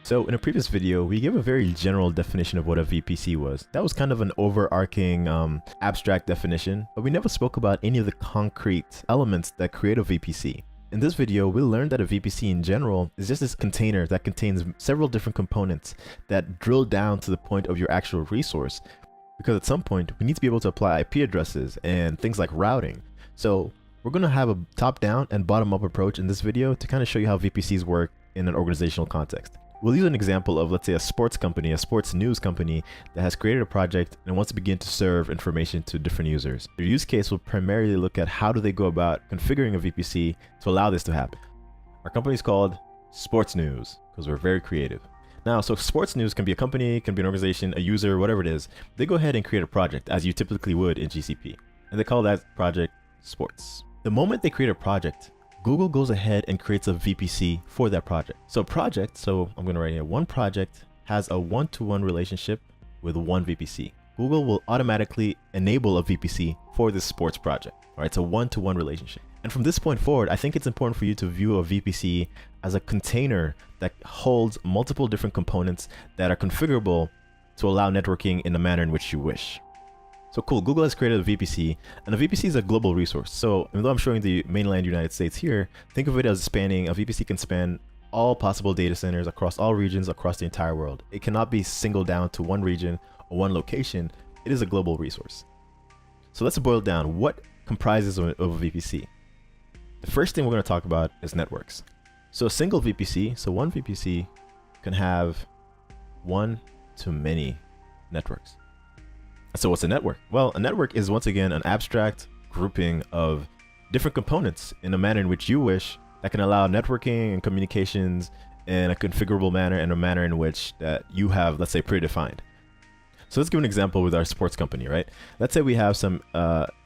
So in a previous video, we gave a very general definition of what a VPC was. That was kind of an overarching abstract definition, but we never spoke about any of the concrete elements that create a VPC. In this video, we'll learn that a VPC in general is just this container that contains several different components that drill down to the point of your actual resource. Because at some point, we need to be able to apply IP addresses and things like routing. So we're going to have a top-down and bottom-up approach in this video to kind of show you how VPCs work in an organizational context. We'll use an example of, let's say, a sports company, a sports news company that has created a project and wants to begin to serve information to different users. Their use case will primarily look at how do they go about configuring a VPC to allow this to happen. Our company is called Sports News because we're very creative. Now, so sports news can be a company, can be an organization, a user, whatever it is. They go ahead and create a project as you typically would in GCP, and they call that project sports. The moment they create a project, Google goes ahead and creates a VPC for that project. So I'm going to write here, one project has a one-to-one relationship with one VPC. Google will automatically enable a VPC for this sports project. All right, it's a one-to-one relationship. And from this point forward, I think it's important for you to view a VPC as a container that holds multiple different components that are configurable to allow networking in the manner in which you wish. So cool, Google has created a VPC, and a VPC is a global resource. So even though I'm showing the mainland United States here, think of it as spanning, a VPC can span all possible data centers across all regions across the entire world. It cannot be singled down to one region or one location. It is a global resource. So let's boil it down. What comprises of a VPC? The first thing we're going to talk about is networks. So a single VPC, so one VPC can have one to many networks. So what's a network? Well, a network is once again an abstract grouping of different components in a manner in which you wish that can allow networking and communications in a configurable manner and a manner in which that you have, let's say, predefined. So let's give an example with our sports company, right? Let's say we have some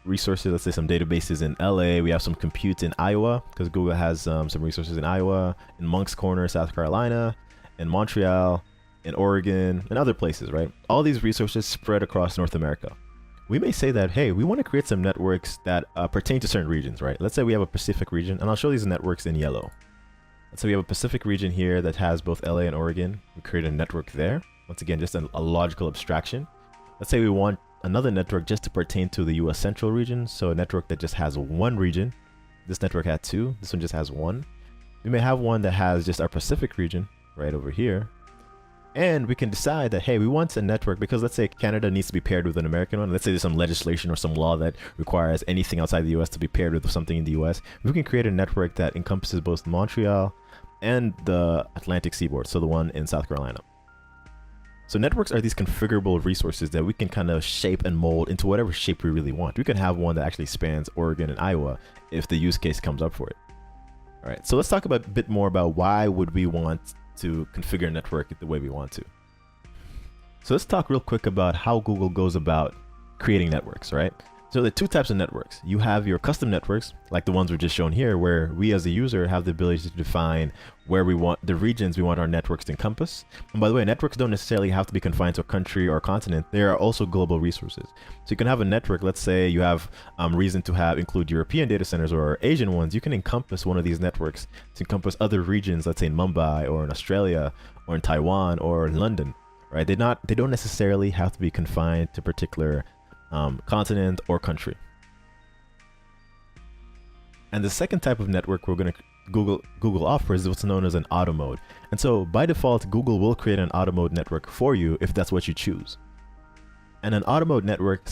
resources, let's say some databases in LA, we have some compute in Iowa, because Google has some resources in Iowa, in Moncks Corner, South Carolina, in Montreal, in Oregon, and other places, right? All these resources spread across North America. We may say that, hey, we want to create some networks that pertain to certain regions, right? Let's say we have a Pacific region, and I'll show these networks in yellow. Let's say we have a Pacific region here that has both LA and Oregon. We create a network there. Once again, just a logical abstraction. Let's say we want another network just to pertain to the US Central region. So a network that just has one region. This network had two, this one just has one. We may have one that has just our Pacific region right over here. And we can decide that, hey, we want a network because let's say Canada needs to be paired with an American one. Let's say there's some legislation or some law that requires anything outside the US to be paired with something in the US. We can create a network that encompasses both Montreal and the Atlantic seaboard, so the one in South Carolina. So networks are these configurable resources that we can kind of shape and mold into whatever shape we really want. We can have one that actually spans Oregon and Iowa if the use case comes up for it. All right, so let's talk a bit more about why would we want to configure a network the way we want to. So let's talk real quick about how Google goes about creating networks, right? So there are two types of networks. You have your custom networks, like the ones we're just shown here, where we as a user have the ability to define where we want the regions we want our networks to encompass. And by the way, networks don't necessarily have to be confined to a country or a continent. They are also global resources. So you can have a network, let's say you have reason to include European data centers or Asian ones. You can encompass one of these networks to encompass other regions, let's say in Mumbai or in Australia or in Taiwan or in London, right? They don't necessarily have to be confined to a particular continent or country. And the second type of network Google offers is what's known as an auto mode. And so by default, Google will create an auto mode network for you if that's what you choose. And an auto mode network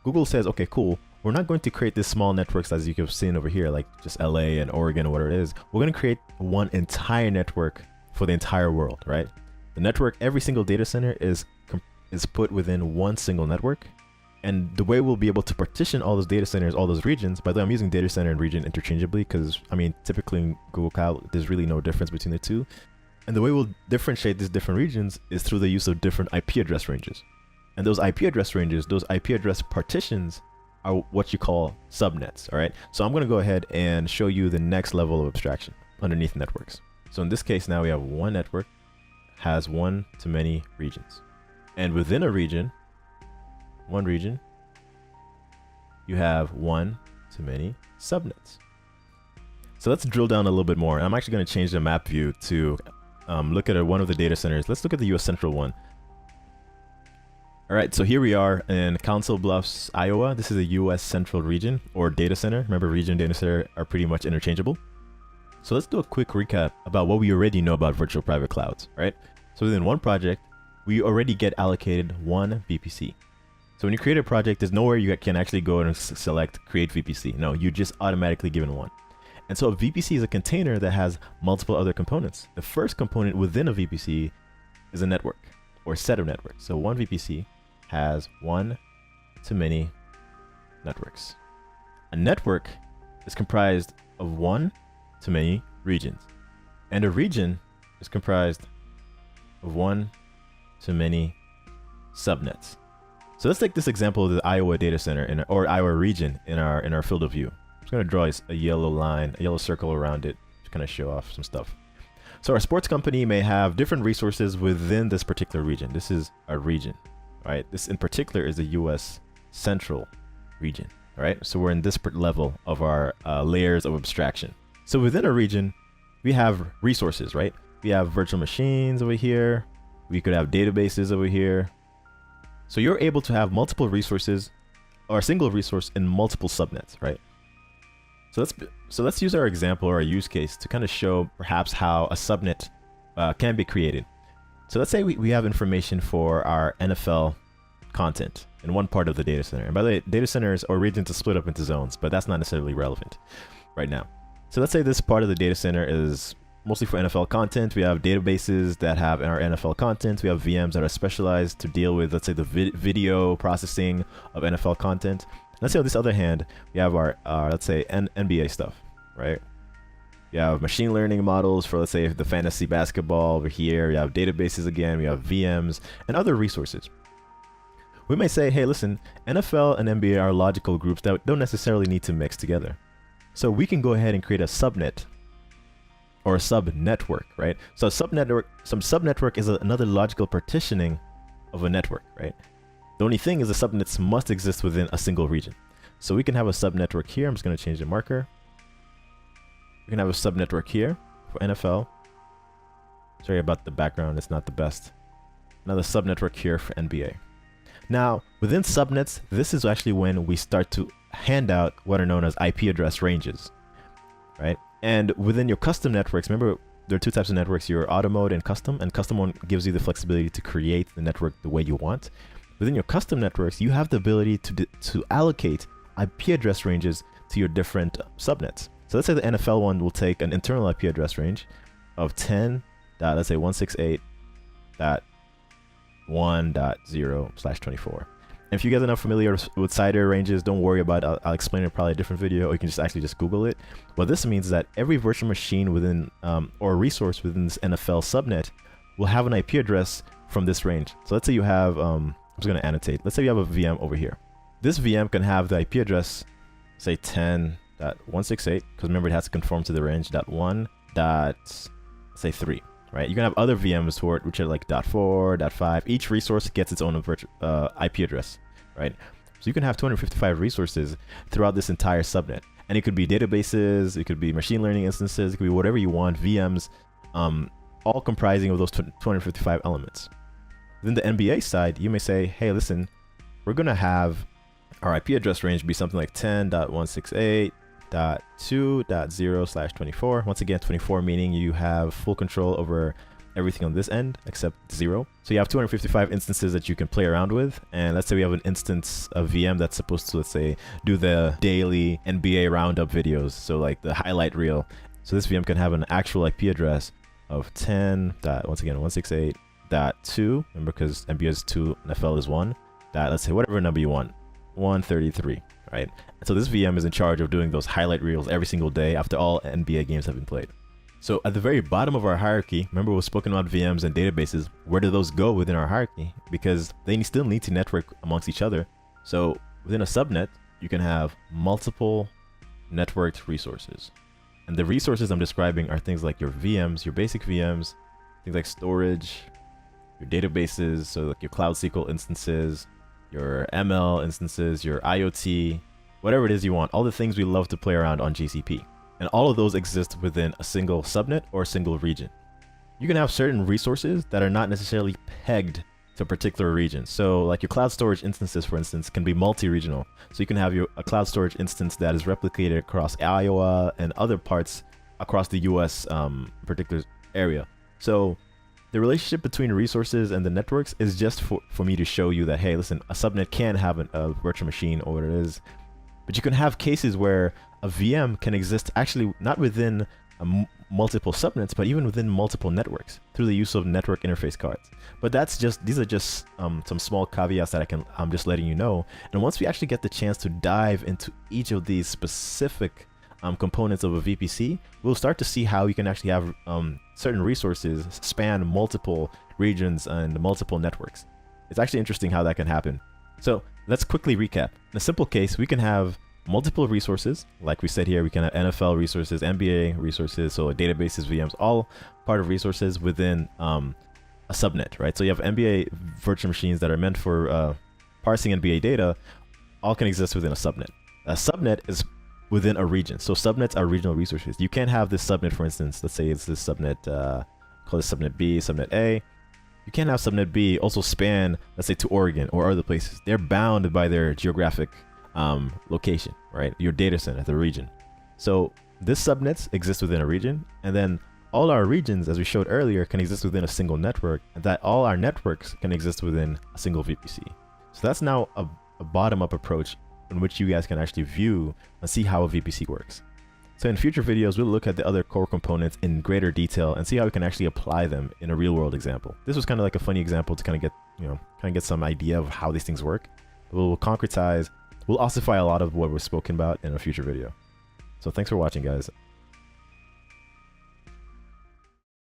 Google says, okay, cool. We're not going to create these small networks as you have seen over here, like just LA and Oregon or whatever it is. We're going to create one entire network for the entire world, right? The network, every single data center is put within one single network. And the way we'll be able to partition all those data centers, all those regions, by the way, I'm using data center and region interchangeably because, I mean, typically in Google Cloud, there's really no difference between the two. And the way we'll differentiate these different regions is through the use of different IP address ranges. And those IP address ranges, those IP address partitions are what you call subnets, all right? So I'm going to go ahead and show you the next level of abstraction underneath networks. So in this case, now we have one network has one to many regions. And within a region, one region, you have one to many subnets. So let's drill down a little bit more. I'm actually going to change the map view to look at one of the data centers. Let's look at the US Central one. All right, so here we are in Council Bluffs, Iowa. This is a US Central region or data center. Remember, region and data center are pretty much interchangeable. So let's do a quick recap about what we already know about virtual private clouds, right? So within one project, we already get allocated one VPC. So when you create a project, there's nowhere you can actually go and select create VPC. No, you're just automatically given one. And so a VPC is a container that has multiple other components. The first component within a VPC is a network or set of networks. So one VPC has one to many networks. A network is comprised of one to many regions. And a region is comprised of one to many subnets. So let's take this example of the Iowa data center or Iowa region in our field of view. I'm just going to draw a yellow line, a yellow circle around it to kind of show off some stuff. So our sports company may have different resources within this particular region. This is a region, right? This in particular is the US Central region, right? So we're in this level of our layers of abstraction. So within a region, we have resources, right? We have virtual machines over here. We could have databases over here. So you're able to have multiple resources or a single resource in multiple subnets, right? So let's use our example or our use case to kind of show perhaps how a subnet can be created. So let's say we have information for our NFL content in one part of the data center. And by the way, data centers or regions are split up into zones, but that's not necessarily relevant right now. So let's say this part of the data center is mostly for NFL content. We have databases that have our NFL content. We have VMs that are specialized to deal with, let's say, the video processing of NFL content. Let's say on this other hand, we have our let's say, NBA stuff, right? We have machine learning models for, let's say, the fantasy basketball over here. We have databases again. We have VMs and other resources. We may say, hey, listen, NFL and NBA are logical groups that don't necessarily need to mix together. So we can go ahead and create a subnet or a subnetwork, right? So some subnetwork is another logical partitioning of a network, right? The only thing is the subnets must exist within a single region. So we can have a subnetwork here. I'm just going to change the marker. We can have a subnetwork here for NFL. Sorry about the background. It's not the best. Another subnetwork here for NBA. Now, within subnets, this is actually when we start to hand out what are known as IP address ranges, right? And within your custom networks, remember, there are two types of networks, your auto mode and custom one gives you the flexibility to create the network the way you want. Within your custom networks, you have the ability to allocate IP address ranges to your different subnets. So let's say the NFL one will take an internal IP address range of 10.168.1.0/24. And if you guys are not familiar with CIDR ranges, don't worry about it. I'll explain it probably in a different video, or you can just Google it. What this means is that every virtual machine within or resource within this NFL subnet will have an IP address from this range. So let's say you have, I'm just going to annotate. Let's say you have a VM over here. This VM can have the IP address, say 10.168, because remember it has to conform to the range .1.3, right? You can have other VMs for it, which are like .4, .5. Each resource gets its own IP address, right? So you can have 255 resources throughout this entire subnet. And it could be databases, it could be machine learning instances, it could be whatever you want, VMs, all comprising of those 255 elements. Then the NBA side, you may say, hey, listen, we're going to have our IP address range be something like 10.168.2.0/24. Once again, 24 meaning you have full control over everything on this end except 0. So you have 255 instances that you can play around with. And let's say we have an instance of VM that's supposed to, let's say, do the daily NBA roundup videos. So like the highlight reel. So this VM can have an actual IP address of 10.168.2. Remember, because NBA is 2, NFL is 1. Let's say whatever number you want. 133, right? And so this VM is in charge of doing those highlight reels every single day after all NBA games have been played. So at the very bottom of our hierarchy, remember we've spoken about VMs and databases. Where do those go within our hierarchy? Because they still need to network amongst each other. So within a subnet, you can have multiple networked resources. And the resources I'm describing are things like your VMs, your basic VMs, things like storage, your databases, so like your Cloud SQL instances, your ML instances, your IoT, whatever it is you want, all the things we love to play around on GCP. and all of those exist within a single subnet or a single region. You can have certain resources that are not necessarily pegged to a particular region. So like your cloud storage instances, for instance, can be multi-regional. So you can have a cloud storage instance that is replicated across Iowa and other parts across the US particular area. So the relationship between resources and the networks is just for me to show you that, hey, listen, a subnet can have a virtual machine or what it is, but you can have cases where a VM can exist actually not within multiple subnets, but even within multiple networks through the use of network interface cards. But these are just some small caveats that I'm just letting you know. And once we actually get the chance to dive into each of these specific components of a VPC, we'll start to see how you can actually have certain resources span multiple regions and multiple networks. It's actually interesting how that can happen. So let's quickly recap. In a simple case, we can have multiple resources. Like we said here, we can have NFL resources, NBA resources, so databases, VMs, all part of resources within a subnet, right? So you have NBA virtual machines that are meant for parsing NBA data, all can exist within a subnet. A subnet is within a region. So subnets are regional resources. You can't have this subnet, for instance, let's say it's this subnet, call it subnet B, subnet A. You can't have subnet B also span, let's say, to Oregon or other places. They're bound by their geographic location, right? Your data center, the region. So this subnets exist within a region, and then all our regions, as we showed earlier, can exist within a single network, and that all our networks can exist within a single VPC. So that's now a bottom-up approach in which you guys can actually view and see how a VPC works. So in future videos, we'll look at the other core components in greater detail and see how we can actually apply them in a real-world example. This was kind of like a funny example to kind of get some idea of how these things work. We'll concretize, we'll ossify a lot of what we're spoken about in a future video. So thanks for watching, guys.